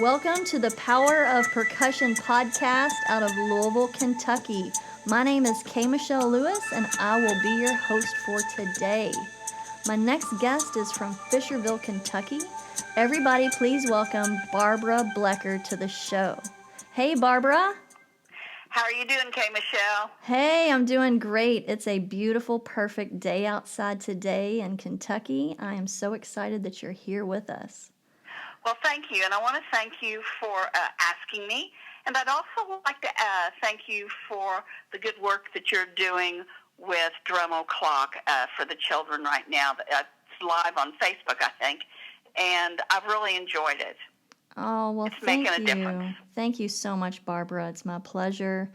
Welcome to the Power of Percussion podcast out of Louisville, Kentucky. My name is Kay Michelle Lewis, and I will be your host for today. My next guest is from Fisherville, Kentucky. Everybody, please welcome Barbara Bloecher to the show. Hey, Barbara. How are you doing, Kay Michelle? Hey, I'm doing great. It's a beautiful, perfect day outside today in Kentucky. I am so excited that you're here with us. Well, thank you, and I want to thank you for asking me, and I'd also like to thank you for the good work that you're doing with Drum O'Clock for the children right now. It's live on Facebook, I think, and I've really enjoyed it. Oh, well, it's thank making a you. difference. Thank you so much, Barbara. It's my pleasure.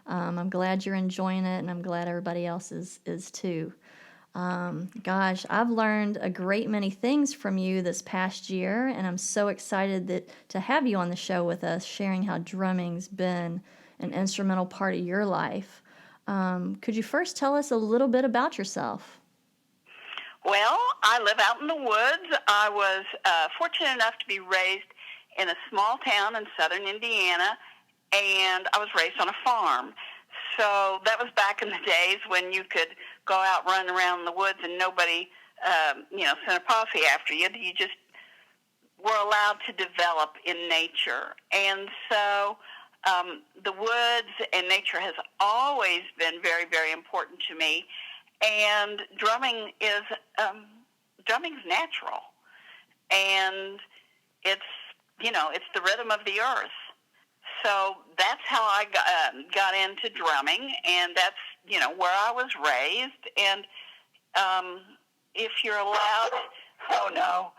I'm glad you're enjoying it, and I'm glad everybody else is too. Gosh, I've learned a great many things from you this past year, and I'm so excited to have you on the show with us, sharing how drumming's been an instrumental part of your life. Could you first tell us a little bit about yourself? Well, I live out in the woods. I was fortunate enough to be raised in a small town in southern Indiana, and I was raised on a farm. So that was back in the days when you could go out running around the woods and nobody, sent a posse after you. You just were allowed to develop in nature. And so the woods and nature has always been very, very important to me. And drumming's natural. And it's the rhythm of the earth. So that's how I got into drumming, and that's, where I was raised. And if you're allowed, oh, no.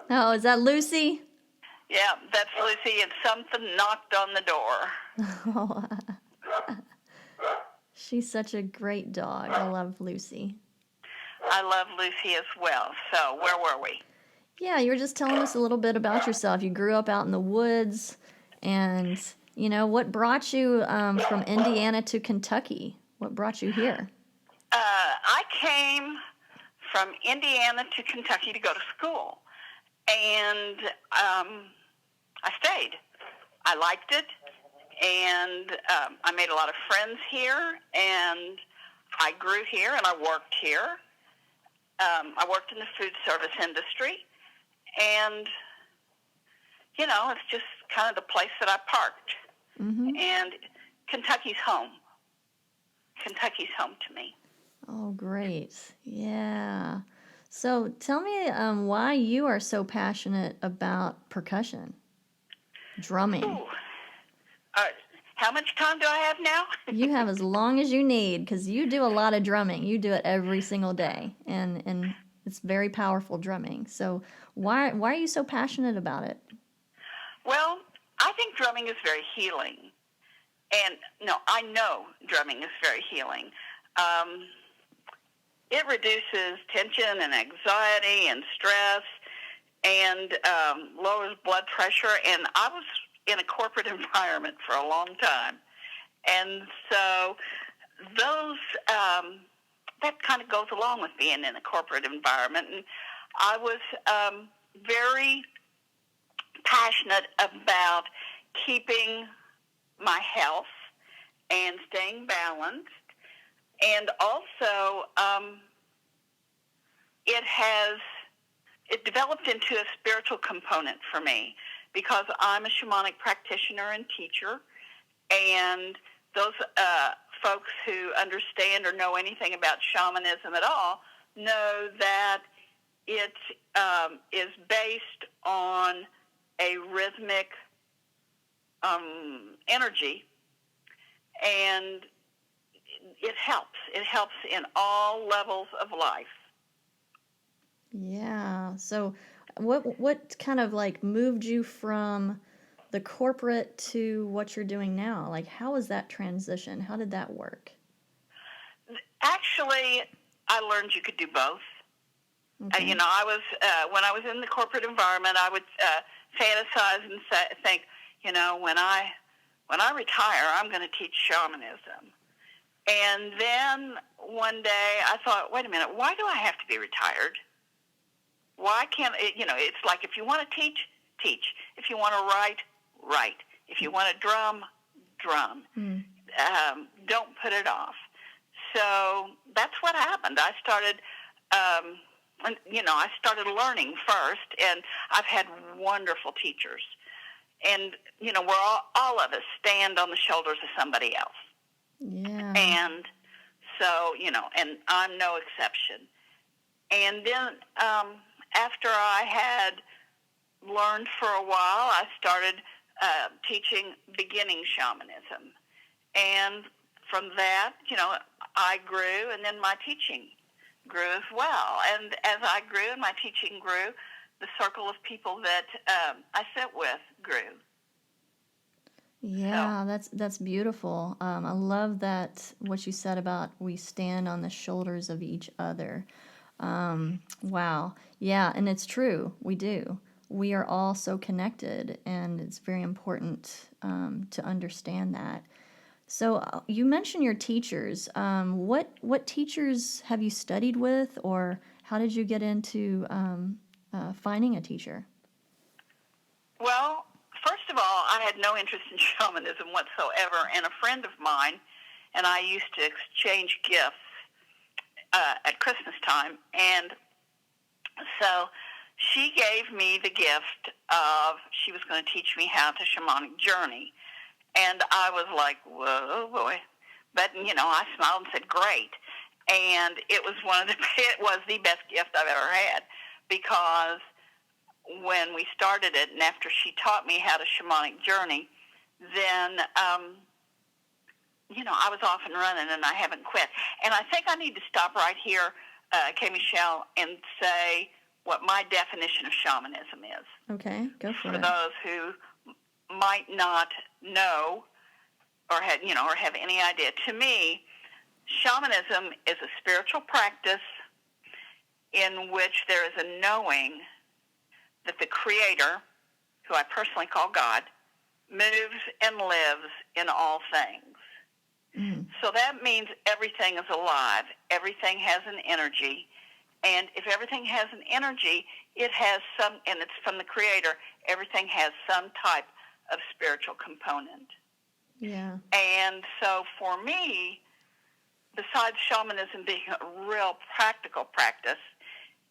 Oh, is that Lucy? Yeah, that's Lucy, and something knocked on the door. Oh, she's such a great dog. I love Lucy. I love Lucy as well. So where were we? Yeah, you were just telling us a little bit about yourself. You grew up out in the woods. And, what brought you from Indiana to Kentucky? What brought you here? I came from Indiana to Kentucky to go to school. And I stayed. I liked it. And I made a lot of friends here. And I grew here and I worked here. I worked in the food service industry. And it's just kind of the place that I parked. Mm-hmm. And Kentucky's home. Kentucky's home to me. Oh, great. Yeah. So tell me why you are so passionate about percussion, drumming. Ooh. How much time do I have now? You have as long as you need, because you do a lot of drumming. You do it every single day, and it's very powerful drumming. So why are you so passionate about it? Well, I think drumming is very healing. And, I know drumming is very healing. It reduces tension and anxiety and stress and lowers blood pressure. And I was in a corporate environment for a long time. And so that kind of goes along with being in a corporate environment. And I was very passionate about keeping my health and staying balanced, and also it developed into a spiritual component for me because I'm a shamanic practitioner and teacher, and those folks who understand or know anything about shamanism at all know that it is based on a rhythmic energy, and it helps. It helps in all levels of life. Yeah. So what kind of moved you from the corporate to what you're doing now? Like, how was that transition? How did that work? Actually, I learned you could do both. Okay. I was when I was in the corporate environment, I would fantasize and think, when I retire, I'm going to teach shamanism. And then one day I thought, wait a minute, why do I have to be retired? Why can't it, it's like if you want to teach, teach. If you want to write, write. If you want to drum, drum. Don't put it off. So that's what happened. I started, I started learning first, and I've had wonderful teachers. And, we're all of us stand on the shoulders of somebody else. Yeah. And so, and I'm no exception. And then after I had learned for a while, I started teaching beginning shamanism. And from that, I grew, and then my teaching grew as well. And as I grew and my teaching grew, the circle of people that I sit with grew. Yeah, that's beautiful. I love that, what you said about we stand on the shoulders of each other. Wow. Yeah, and it's true. We do. We are all so connected, and it's very important to understand that. So you mentioned your teachers. What teachers have you studied with, or how did you get into finding a teacher? Well, first of all, I had no interest in shamanism whatsoever, and a friend of mine and I used to exchange gifts at Christmas time, and so she gave me the gift of, she was going to teach me how to shamanic journey, and I was like, whoa, boy. But, I smiled and said, great. And it was the best gift I've ever had, because when we started it, and after she taught me how to shamanic journey, then, I was off and running, and I haven't quit. And I think I need to stop right here, Kay Michelle, and say what my definition of shamanism is. Okay, go for it. For those who might not know or have any idea. To me, shamanism is a spiritual practice in which there is a knowing that the Creator, who I personally call God, moves and lives in all things. Mm. So that means everything is alive. Everything has an energy. And if everything has an energy, it has some, and it's from the Creator, everything has some type of spiritual component. Yeah. And so for me, besides shamanism being a real practical practice,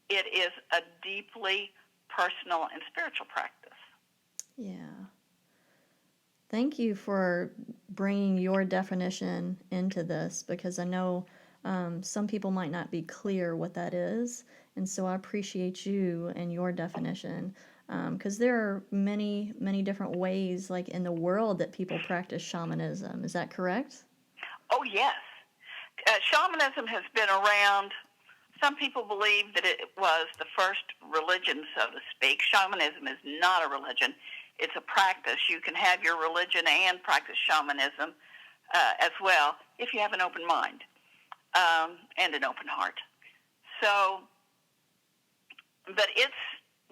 it is a deeply personal and spiritual practice. Yeah. Thank you for bringing your definition into this, because I know some people might not be clear what that is, and so I appreciate you and your definition, because there are many, many different ways, like in the world, that people practice shamanism. Is that correct? Oh, yes. Shamanism has been around. Some people believe that it was the first religion, so to speak. Shamanism is not a religion. It's a practice. You can have your religion and practice shamanism as well if you have an open mind and an open heart. So, but it's,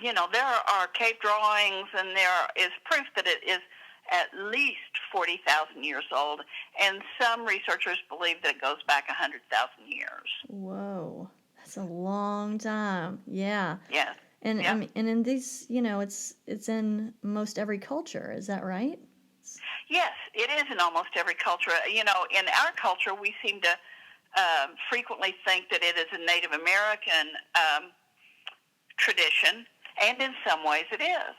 there are cave drawings, and there is proof that it is at least 40,000 years old, and some researchers believe that it goes back 100,000 years. Whoa, that's a long time. Yeah. Yes. And yeah. I mean, and in these, it's in most every culture. Is that right? Yes, it is in almost every culture. In our culture, we seem to frequently think that it is a Native American tradition, and in some ways it is.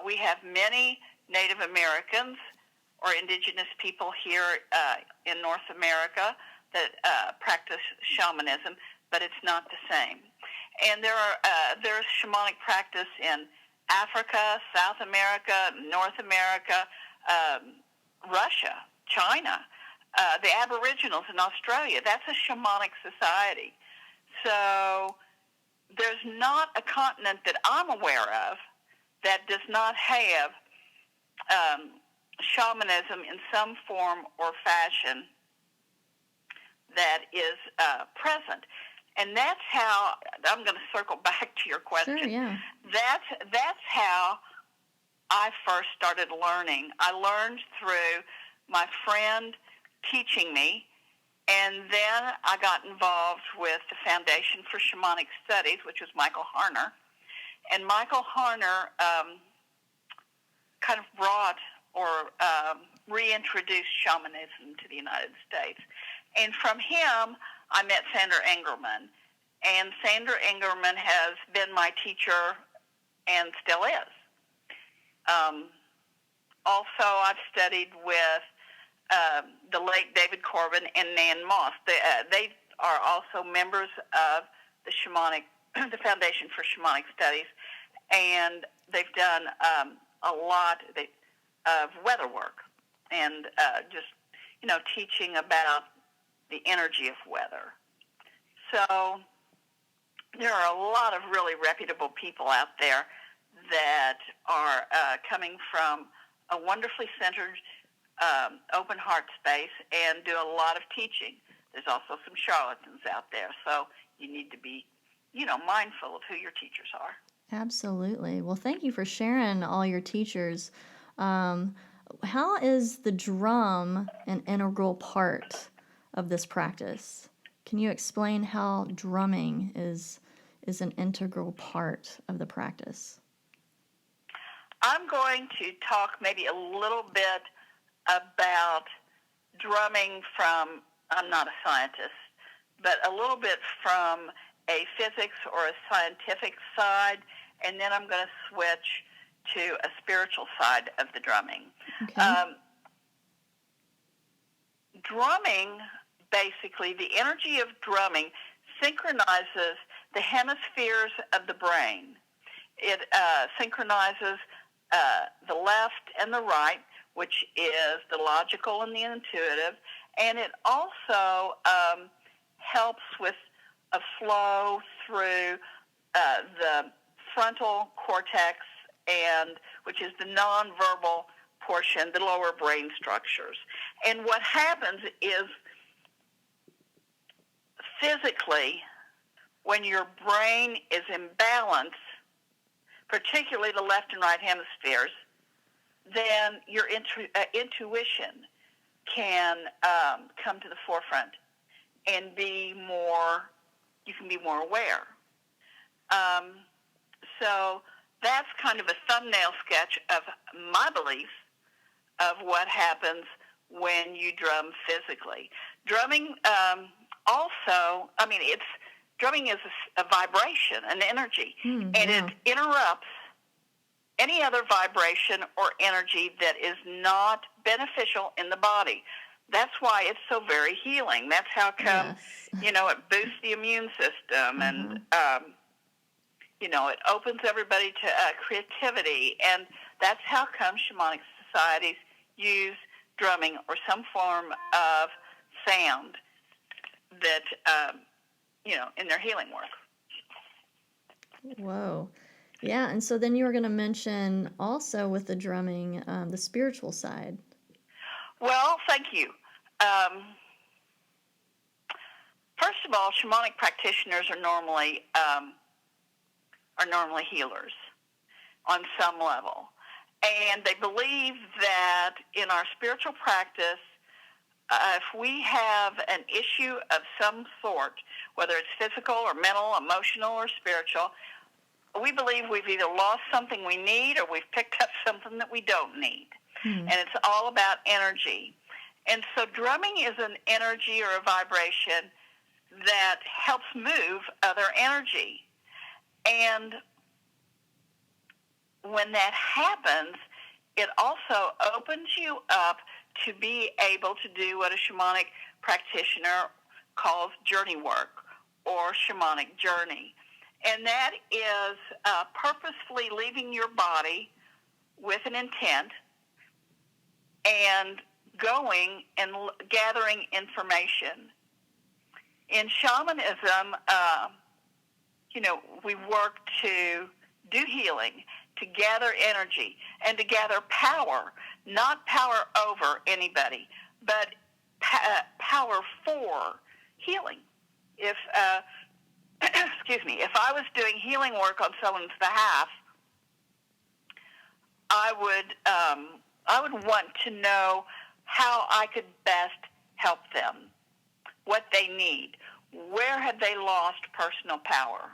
We have many Native Americans or indigenous people here in North America that practice shamanism, but it's not the same. And there's shamanic practice in Africa, South America, North America, Russia, China, the Aboriginals in Australia. That's a shamanic society. So there's not a continent that I'm aware of that does not have shamanism in some form or fashion that is present. And that's how, I'm going to circle back to your question. Sure, yeah. That's how I first started learning. I learned through my friend teaching me, and then I got involved with the Foundation for Shamanic Studies, which was Michael Harner. And Michael Harner kind of brought or reintroduced shamanism to the United States. And from him, I met Sandra Engelman. And Sandra Engelman has been my teacher and still is. Also, I've studied with the late David Corbin and Nan Moss. They are also members of the the Foundation for Shamanic Studies, and they've done a lot of weather work and just, teaching about the energy of weather. So there are a lot of really reputable people out there that are coming from a wonderfully centered, open heart space and do a lot of teaching. There's also some charlatans out there, so you need to be, mindful of who your teachers are. Absolutely. Well, thank you for sharing all your teachers. How is the drum an integral part of this practice? Can you explain how drumming is an integral part of the practice? I'm going to talk maybe a little bit about drumming from, I'm not a scientist, but a little bit from a physics or a scientific side, and then I'm going to switch to a spiritual side of the drumming. Okay. Drumming, basically, the energy of drumming synchronizes the hemispheres of the brain. It synchronizes the left and the right, which is the logical and the intuitive, and it also helps with a flow through the frontal cortex, and which is the nonverbal portion, the lower brain structures. And what happens is, physically, when your brain is in balance, particularly the left and right hemispheres, then your intuition can come to the forefront and you can be more aware. So that's kind of a thumbnail sketch of my belief of what happens when you drum physically. Drumming drumming is a vibration, an energy, and it interrupts any other vibration or energy that is not beneficial in the body. That's why it's so very healing. That's how come, it boosts the immune system, and, it opens everybody to creativity. And that's how come shamanic societies use drumming or some form of sound that, in their healing work. Whoa. Yeah, and so then you were going to mention also with the drumming, the spiritual side. Well, thank you. First of all, shamanic practitioners are normally healers on some level, and they believe that in our spiritual practice, if we have an issue of some sort, whether it's physical or mental, emotional, or spiritual, we believe we've either lost something we need or we've picked up something that we don't need. And it's all about energy. And so drumming is an energy or a vibration that helps move other energy. And when that happens, it also opens you up to be able to do what a shamanic practitioner calls journey work or shamanic journey. And that is purposefully leaving your body with an intent and going and gathering information. In shamanism, we work to do healing, to gather energy, and to gather power, not power over anybody, but power for healing. If if I was doing healing work on someone's behalf, I would want to know how I could best help them, what they need, where have they lost personal power,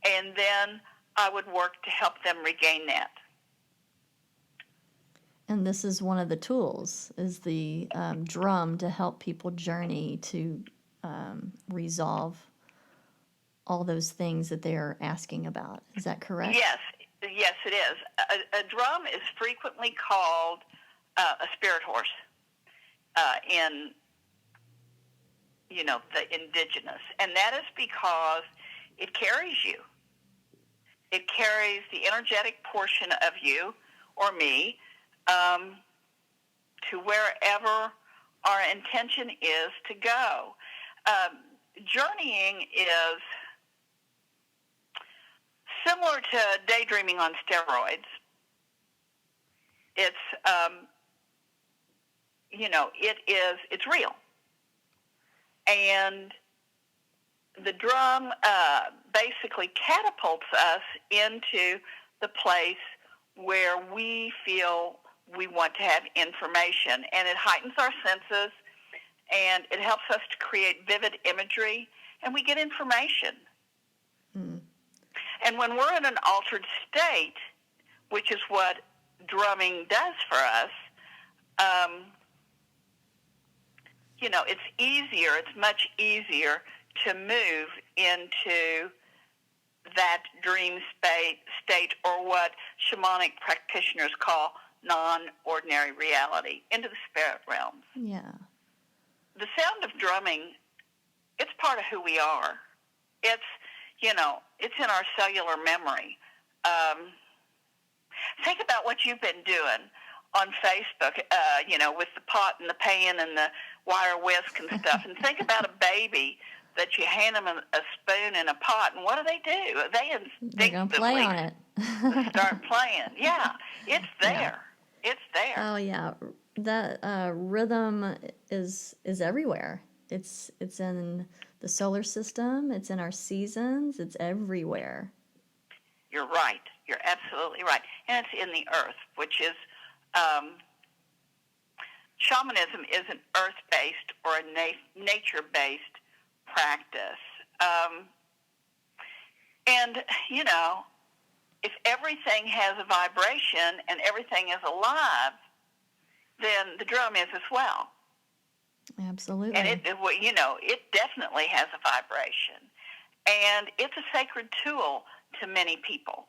and then I would work to help them regain that. And this is one of the tools, is the drum to help people journey to resolve all those things that they're asking about. Is that correct? Yes, yes, it is. A drum is frequently called a spirit horse in, the indigenous, and that is because it carries you. It carries the energetic portion of you or me to wherever our intention is to go. Journeying is similar to daydreaming on steroids. It's, it's real. And the drum basically catapults us into the place where we feel we want to have information. And it heightens our senses, and it helps us to create vivid imagery, and we get information. Mm. And when we're in an altered state, which is what drumming does for us, it's much easier to move into that dream state, or what shamanic practitioners call non-ordinary reality, into the spirit realms. Yeah. The sound of drumming, it's part of who we are. It's in our cellular memory. Think about what you've been doing on Facebook, with the pot and the pan and the wire whisk and stuff. And think about a baby that you hand them a spoon and a pot, and what do? They They're going to play on it. start playing. Yeah, it's there. Yeah. It's there. Oh, yeah. That rhythm is everywhere. It's in the solar system. It's in our seasons. It's everywhere. You're right. You're absolutely right. And it's in the earth, which is, shamanism is an earth-based or a nature-based practice. And, if everything has a vibration and everything is alive, then the drum is as well. Absolutely. And it definitely has a vibration. And it's a sacred tool to many people.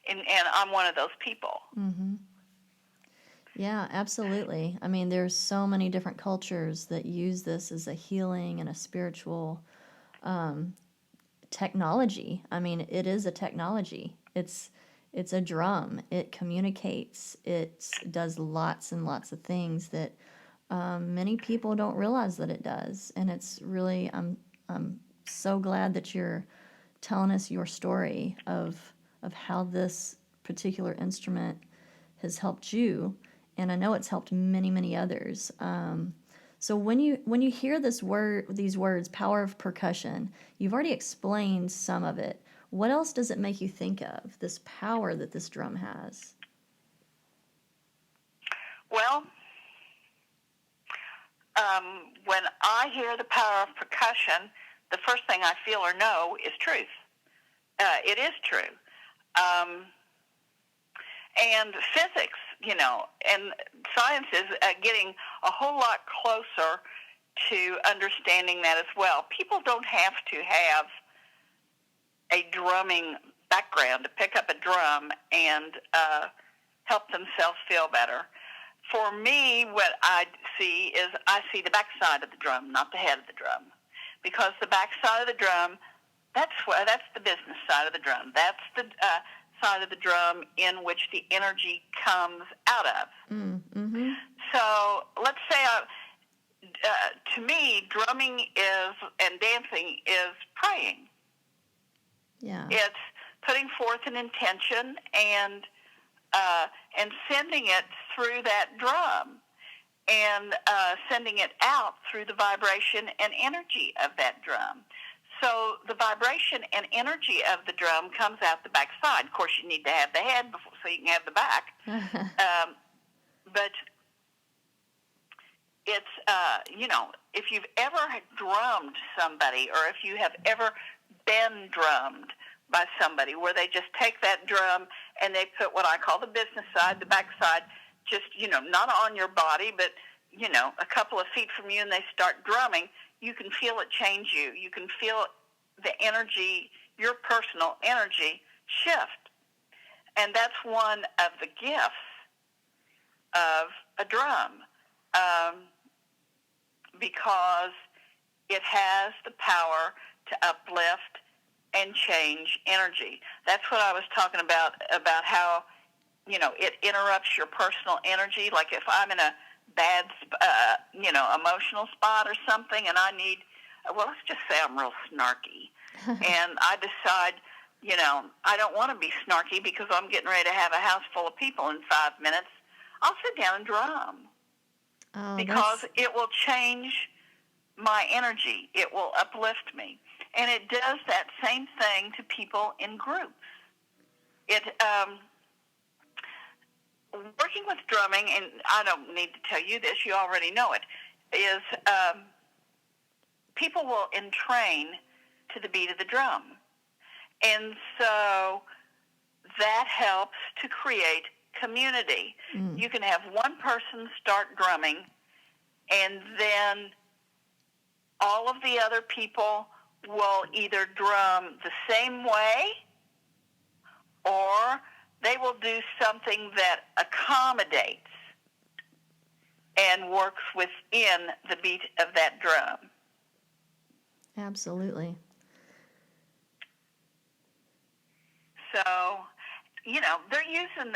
And I'm one of those people. Mm-hmm. Yeah, absolutely. I mean, there's so many different cultures that use this as a healing and a spiritual technology. I mean, it is a technology. It's a drum. It communicates. It does lots and lots of things that many people don't realize that it does. And it's really, I'm so glad that you're telling us your story of how this particular instrument has helped you, and I know it's helped many, many others. So when you hear these words, power of percussion, you've already explained some of it. What else does it make you think of, this power that this drum has? Well, when I hear the power of percussion, the first thing I feel or know is truth. It is true. And physics, and science is getting a whole lot closer to understanding that as well. People don't have to have a drumming background to pick up a drum and help themselves feel better. For me, what I see the backside of the drum, not the head of the drum, because the backside of the drum, that's the business side of the drum. That's the side of the drum in which the energy comes out of. Mm-hmm. So let's say, to me, drumming and dancing is praying. Yeah. It's putting forth an intention and sending it through that drum, and sending it out through the vibration and energy of that drum. So the vibration and energy of the drum comes out the back side. Of course, you need to have the head so you can have the back. But it's, if you've ever drummed somebody, or if you have ever been drummed by somebody, where they just take that drum and they put what I call the business side, the back side, just, not on your body, but, a couple of feet from you, and they start drumming, you can feel it change you. You can feel the energy, your personal energy shift. And that's one of the gifts of a drum, because it has the power to uplift and change energy. That's what I was talking about how, it interrupts your personal energy. Like if I'm in a bad, emotional spot or something, and I need, let's just say I'm real snarky, and I decide, I don't want to be snarky because I'm getting ready to have a house full of people in 5 minutes, I'll sit down and drum. Oh, because it will change my energy. It will uplift me. And it does that same thing to people in groups. Working with drumming, and I don't need to tell you this, you already know it, is people will entrain to the beat of the drum. And so that helps to create community. You can have one person start drumming, and then all of the other people will either drum the same way, or they will do something that accommodates and works within the beat of that drum. Absolutely. So, they're using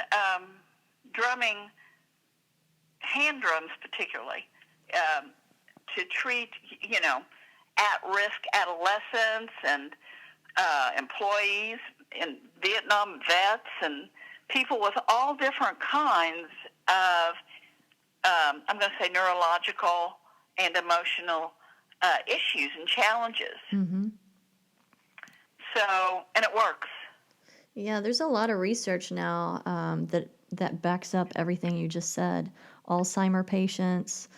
drumming, hand drums particularly, to treat, at-risk adolescents and employees and Vietnam vets and people with all different kinds of, I'm going to say, neurological and emotional issues and challenges. Mm-hmm. So, and it works. Yeah, there's a lot of research now that backs up everything you just said. Alzheimer patients,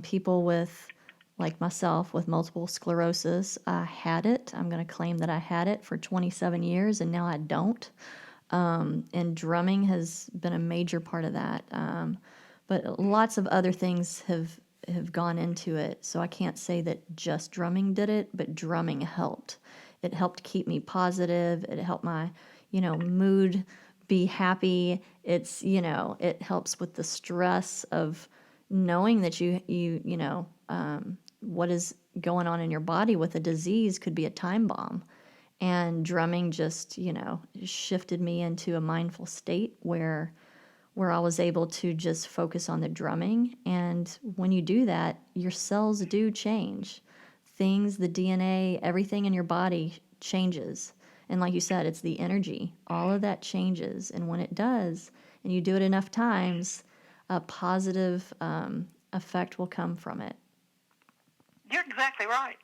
people with, like myself, with multiple sclerosis. I had it. I'm going to claim that I had it for 27 years, and now I don't. And drumming has been a major part of that. But lots of other things have gone into it. So I can't say that just drumming did it, but drumming helped. It helped keep me positive. It helped my, mood be happy. It's, it helps with the stress of knowing that what is going on in your body with a disease could be a time bomb. And drumming just, shifted me into a mindful state where I was able to just focus on the drumming. And when you do that, your cells do change. Things, the DNA, everything in your body changes. And like you said, it's the energy. All of that changes. And when it does, and you do it enough times, a positive effect will come from it. You're exactly right.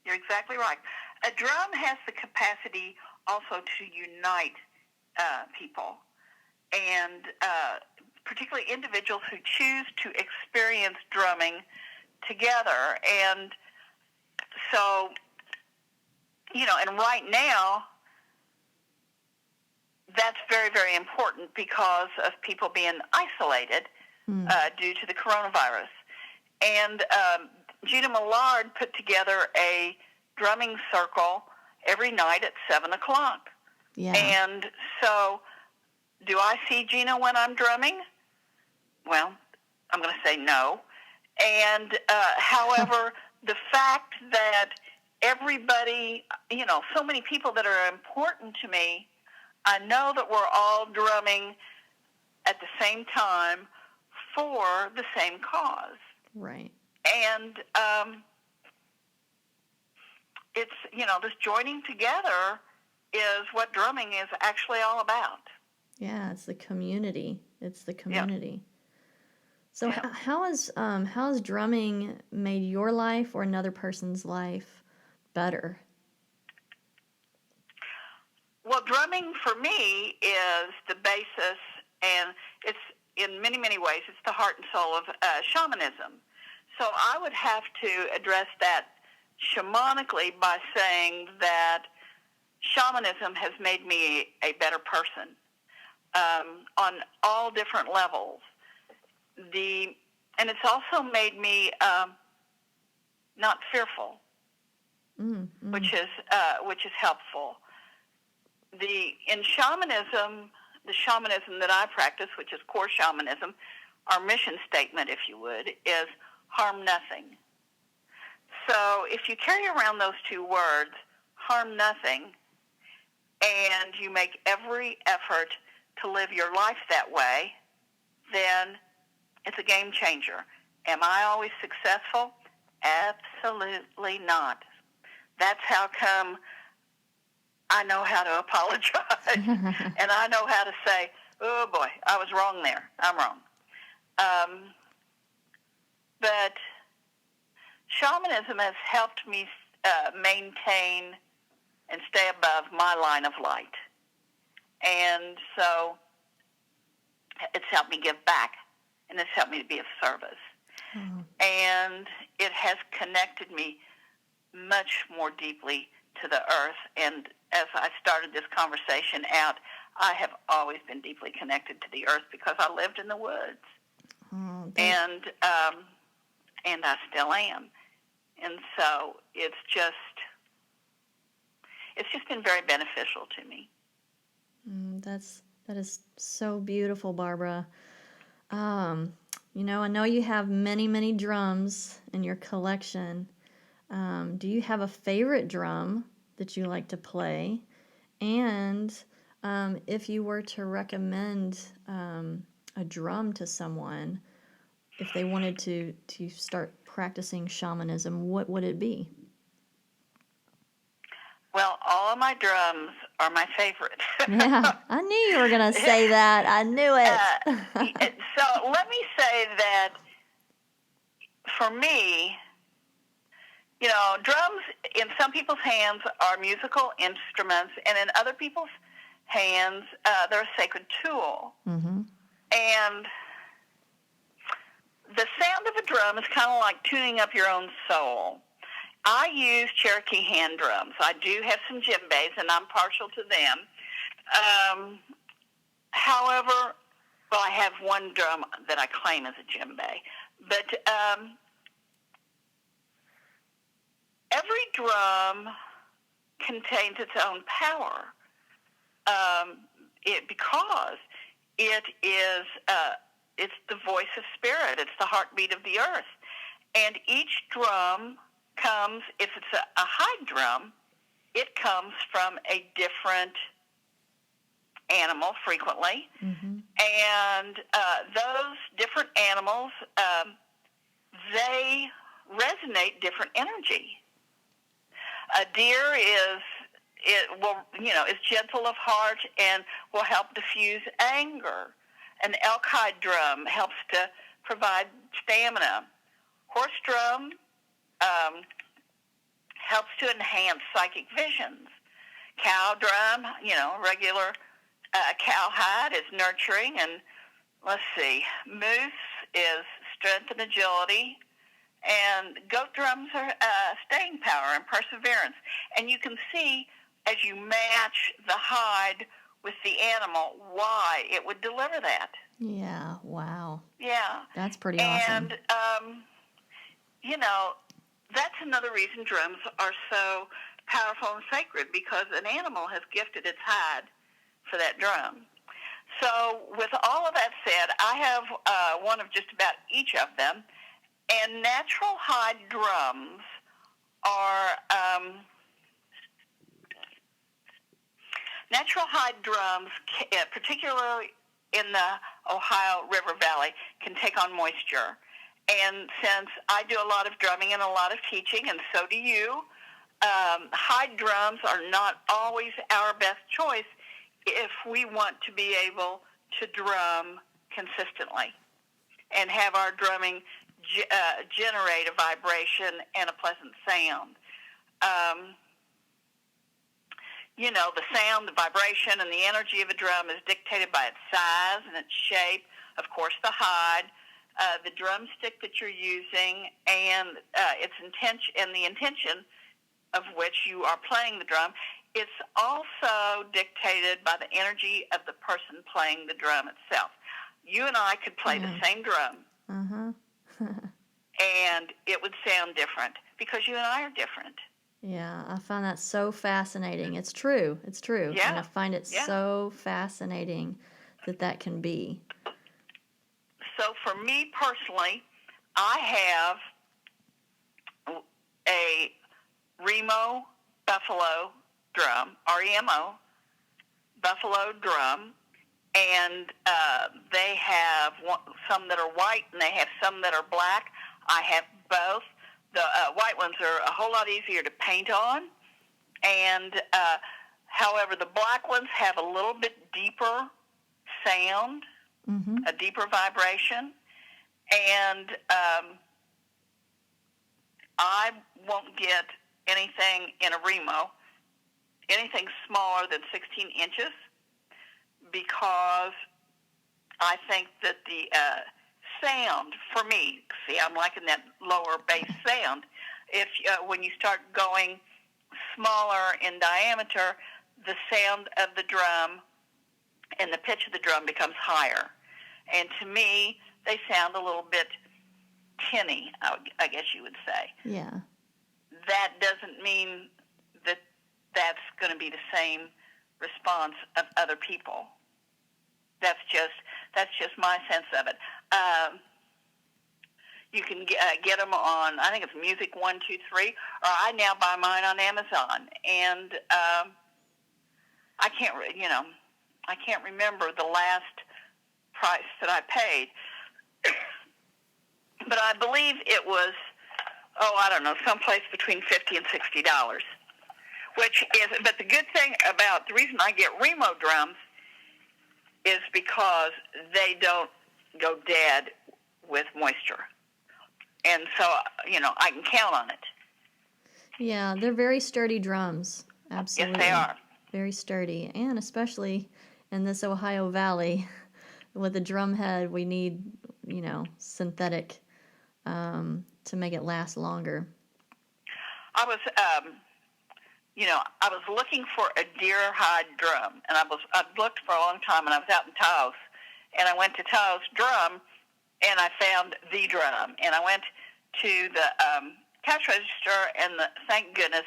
You're exactly right. A drum has the capacity also to unite people, and particularly individuals who choose to experience drumming together. And so, and right now, that's very, very important because of people being isolated due to the coronavirus. And Gina Millard put together a drumming circle every night at 7 o'clock. Yeah. And so, do I see Gina when I'm drumming? Well, I'm going to say no. And however, the fact that everybody, so many people that are important to me, I know that we're all drumming at the same time for the same cause. Right. And it's, this joining together is what drumming is actually all about. Yeah, it's the community. It's the community. Yep. So Yep. how has drumming made your life or another person's life better? Well, drumming for me is the basis, and it's in many, many ways, it's the heart and soul of shamanism. So I would have to address that shamanically by saying that shamanism has made me a better person. on all different levels. And it's also made me not fearful, which is helpful. In shamanism, the shamanism that I practice, which is core shamanism, our mission statement, if you would, is harm nothing. So if you carry around those two words, harm nothing, and you make every effort to live your life that way, then it's a game changer. Am I always successful? Absolutely not. That's how come I know how to apologize, and I know how to say, oh boy, I was wrong there. I'm wrong. But shamanism has helped me maintain and stay above my line of light. And so it's helped me give back, and it's helped me to be of service. And it has connected me much more deeply to the earth. And as I started this conversation out, I have always been deeply connected to the earth because I lived in the woods. And I still am. And so it's just been very beneficial to me. That is so beautiful, Barbara. I know you have many, many drums in your collection. Do you have a favorite drum that you like to play? And if you were to recommend a drum to someone, if they wanted to start practicing shamanism, what would it be? Well, all of my drums are my favorite. Yeah, I knew you were going to say that. I knew it. So let me say that for me, drums in some people's hands are musical instruments, and in other people's hands, they're a sacred tool. Mm-hmm. And the sound of a drum is kind of like tuning up your own soul. I use Cherokee hand drums. I do have some djembes, and I'm partial to them. However, I have one drum that I claim as a djembe. But every drum contains its own power because it is it's the voice of spirit. It's the heartbeat of the earth. And each drum comes, if it's a high drum, it comes from a different animal frequently. Mm-hmm. And those different animals, they resonate different energy. A deer is gentle of heart and will help diffuse anger. An elk hide drum helps to provide stamina. Horse drum helps to enhance psychic visions. Cow drum, regular cowhide is nurturing, and let's see, moose is strength and agility, and goat drums are staying power and perseverance. And you can see as you match the hide with the animal why it would deliver that. Yeah, wow. Yeah. That's pretty awesome. And, that's another reason drums are so powerful and sacred, because an animal has gifted its hide for that drum. So with all of that said, I have one of just about each of them, and natural hide drums are particularly in the Ohio River Valley, can take on moisture. And since I do a lot of drumming and a lot of teaching, and so do you, hide drums are not always our best choice if we want to be able to drum consistently and have our drumming generate a vibration and a pleasant sound. The sound, the vibration, and the energy of a drum is dictated by its size and its shape, of course, the hide, the drumstick that you're using, and its intention, and the intention of which you are playing the drum, it's also dictated by the energy of the person playing the drum itself. You and I could play the same drum, and it would sound different because you and I are different. Yeah, I find that so fascinating. It's true. It's true. Yeah. And I find it so fascinating that can be. So for me personally, I have a Remo Buffalo drum, REMO Buffalo drum, and they have some that are white and they have some that are black. I have both. The white ones are a whole lot easier to paint on, and however, the black ones have a little bit deeper sound, a deeper vibration, and I won't get anything in a Remo, anything smaller than 16 inches, because I think that the sound, for me, see, I'm liking that lower bass sound. If when you start going smaller in diameter, the sound of the drum and the pitch of the drum becomes higher. And to me, they sound a little bit tinny, I guess you would say. Yeah. That doesn't mean that that's going to be the same response of other people. That's just my sense of it. You can get them on, I think it's Music 123, or I now buy mine on Amazon. And I can't remember the last price that I paid, but I believe it was, I don't know, someplace between $50 and $60. But the good thing about the reason I get Remo drums is because they don't go dead with moisture. And so, I can count on it. Yeah, they're very sturdy drums. Absolutely. Yes, they are. Very sturdy. And especially in this Ohio Valley, with the drum head, we need, synthetic to make it last longer. I was looking for a deer hide drum, and I looked for a long time, and I was out in Taos, and I went to Taos Drum, and I found the drum, and I went to the cash register, and thank goodness,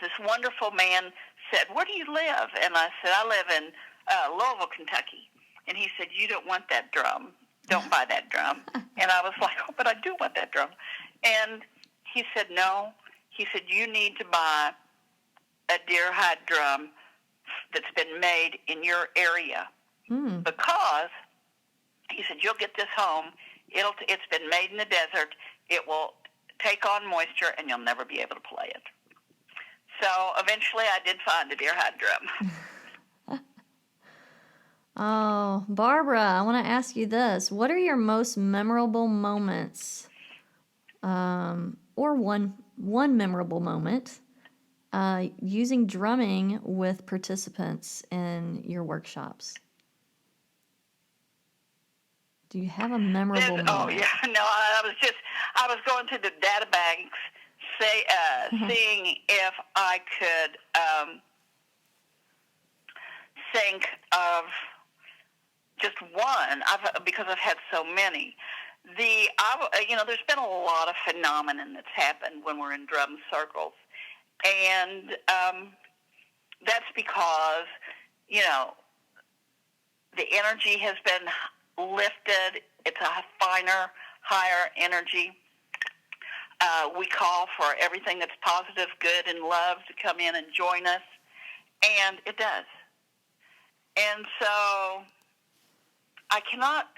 this wonderful man said, "Where do you live?" And I said, "I live in Louisville, Kentucky." And he said, "You don't want that drum. Don't buy that drum." And I was like, "Oh, but I do want that drum." And he said, "No." He said, "You need to buy a deer hide drum that's been made in your area, because," he said, "you'll get this home. It's been made in the desert. It will take on moisture, and you'll never be able to play it." So eventually I did find a deer hide drum. Oh, Barbara, I want to ask you this. What are your most memorable moments, or one memorable moment, using drumming with participants in your workshops? Do you have a memorable moment? Oh, yeah. No, I was going through the data banks, seeing if I could think of just one, because I've had so many. There's been a lot of phenomenon that's happened when we're in drum circles, and that's because, the energy has been lifted. It's a finer, higher energy. We call for everything that's positive, good, and love to come in and join us, and it does. And so I cannot,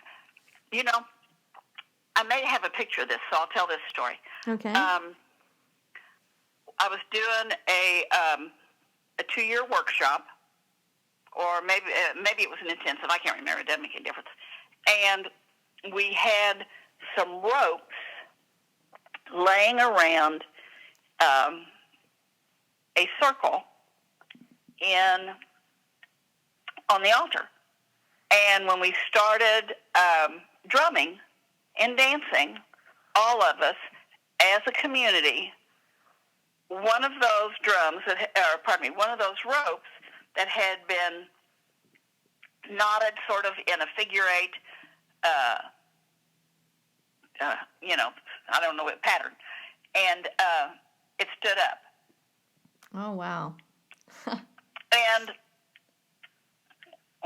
I may have a picture of this, so I'll tell this story. Okay. I was doing a 2-year workshop, or maybe it was an intensive. I can't remember. It doesn't make any difference. And we had some ropes laying around a circle on the altar. And when we started drumming and dancing, all of us as a community one of those drums, one of those ropes that had been knotted sort of in a figure eight, I don't know what pattern, and it stood up. Oh, wow. And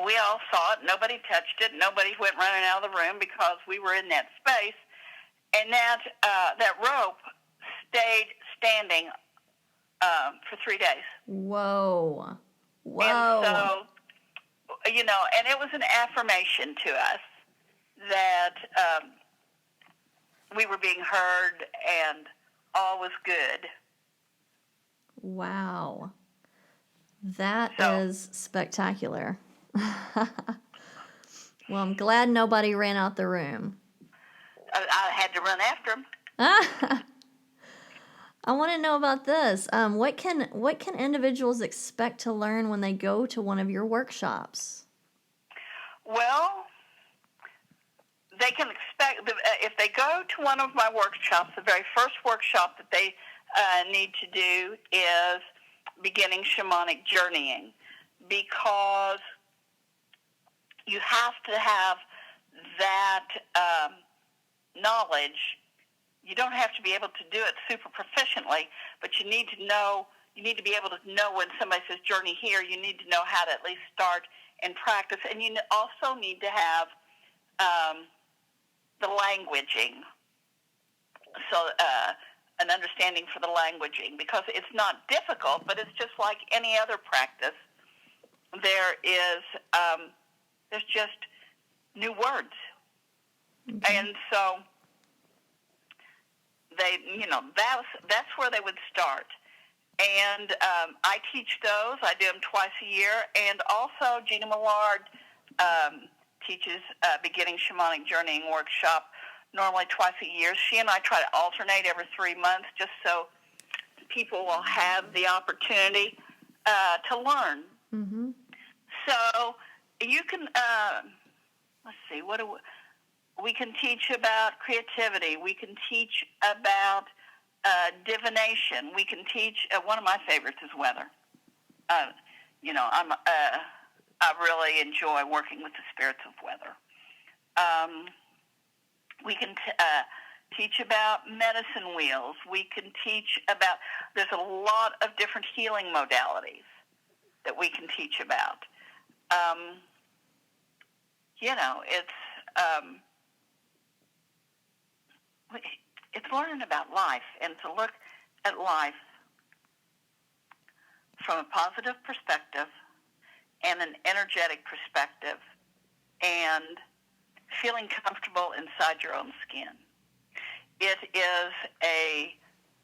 we all saw it. Nobody touched it. Nobody went running out of the room because we were in that space. And that rope stayed standing for 3 days. Whoa. Whoa. And so, and it was an affirmation to us that we were being heard and all was good. Wow. That is spectacular. Well, I'm glad nobody ran out the room. I had to run after him. I want to know about this. What can individuals expect to learn when they go to one of your workshops? Well, they can expect, if they go to one of my workshops, the very first workshop that they need to do is beginning shamanic journeying, because you have to have that knowledge. You don't have to be able to do it super proficiently, but you need to be able to know when somebody says journey here, you need to know how to at least start and practice. And you also need to have the languaging, so an understanding for the languaging, because it's not difficult, but it's just like any other practice. There's just new words. Okay. And so that's where they would start. And I teach those. I do them twice a year. And also Gina Millard teaches beginning shamanic journeying workshop normally twice a year. She and I try to alternate every 3 months just so people will have the opportunity to learn. Mm-hmm. So you can, let's see, we can teach about creativity. We can teach about divination. We can teach, one of my favorites is weather. I really enjoy working with the spirits of weather. We can teach about medicine wheels. We can teach about, there's a lot of different healing modalities that we can teach about. It's learning about life and to look at life from a positive perspective and an energetic perspective and feeling comfortable inside your own skin. It is a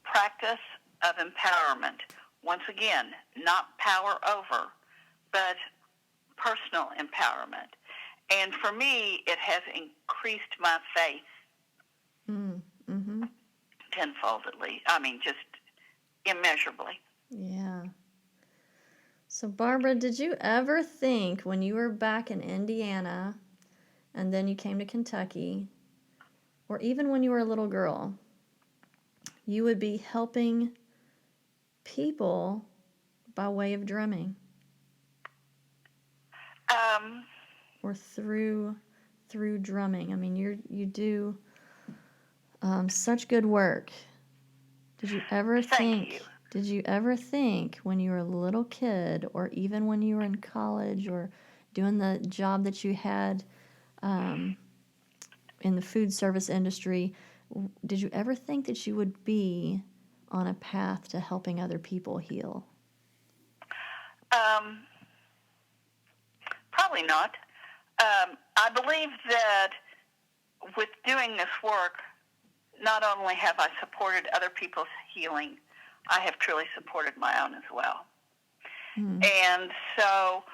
practice of empowerment. Once again, not power over, but personal empowerment. And for me, it has increased my faith tenfoldly. I mean, just immeasurably. Yeah. So, Barbara, did you ever think when you were back in Indiana and then you came to Kentucky, or even when you were a little girl, you would be helping people by way of drumming? Or through drumming. I mean, you do such good work. Did you ever think when you were a little kid, or even when you were in college, or doing the job that you had in the food service industry, did you ever think that you would be on a path to helping other people heal? Probably not. I believe that with doing this work, not only have I supported other people's healing, I have truly supported my own as well. And so,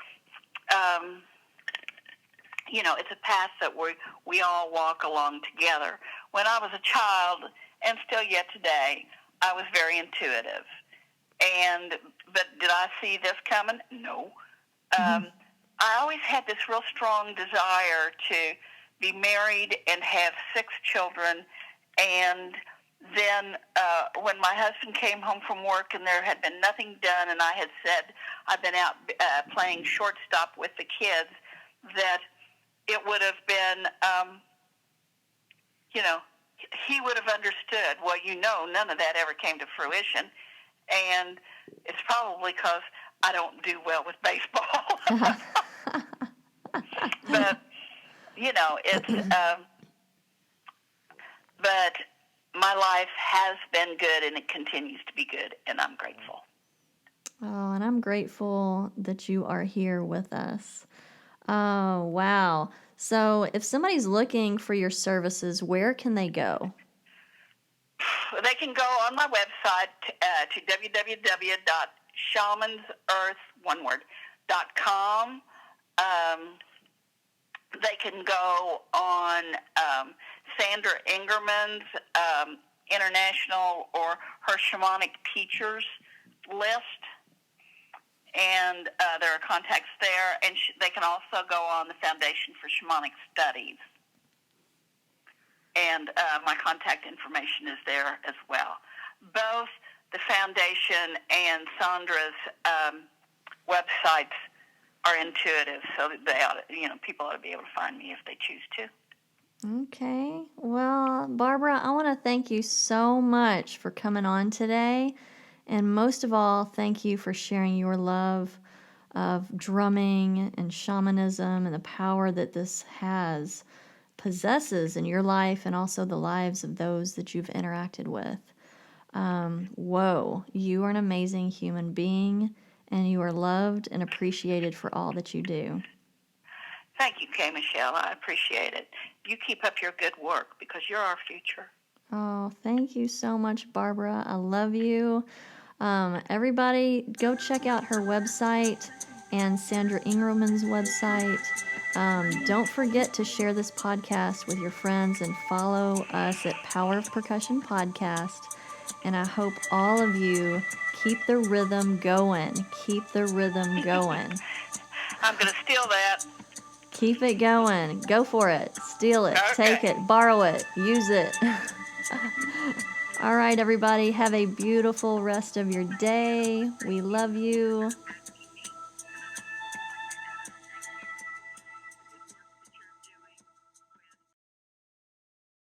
it's a path that we all walk along together. When I was a child, and still yet today, I was very intuitive. But did I see this coming? No. I always had this real strong desire to be married and have 6 children, and then when my husband came home from work and there had been nothing done, and I had said I've been out playing shortstop with the kids, that it would have been, he would have understood, well, none of that ever came to fruition. And it's probably because I don't do well with baseball. But, it's, but my life has been good and it continues to be good, and I'm grateful. Oh, and I'm grateful that you are here with us. Oh, wow. So if somebody's looking for your services, where can they go? They can go on my website to www.shamansearth.com. They can go on Sandra Ingerman's international or her Shamanic Teachers list, and there are contacts there. And they can also go on the Foundation for Shamanic Studies, and my contact information is there as well. Both the Foundation and Sandra's websites are intuitive, so that they ought to, people ought to be able to find me if they choose to. Okay. Well, Barbara, I want to thank you so much for coming on today. And most of all, thank you for sharing your love of drumming and shamanism and the power that this possesses in your life and also the lives of those that you've interacted with. Whoa, you are an amazing human being, and you are loved and appreciated for all that you do. Thank you, Kay Michelle. I appreciate it. You keep up your good work because you're our future. Oh, thank you so much, Barbara. I love you. Everybody, go check out her website and Sandra Ingerman's website. Don't forget to share this podcast with your friends and follow us at Power of Percussion Podcast. And I hope all of you keep the rhythm going. Keep the rhythm going. I'm going to steal that. Keep it going. Go for it. Steal it. Okay. Take it. Borrow it. Use it. All right, everybody. Have a beautiful rest of your day. We love you.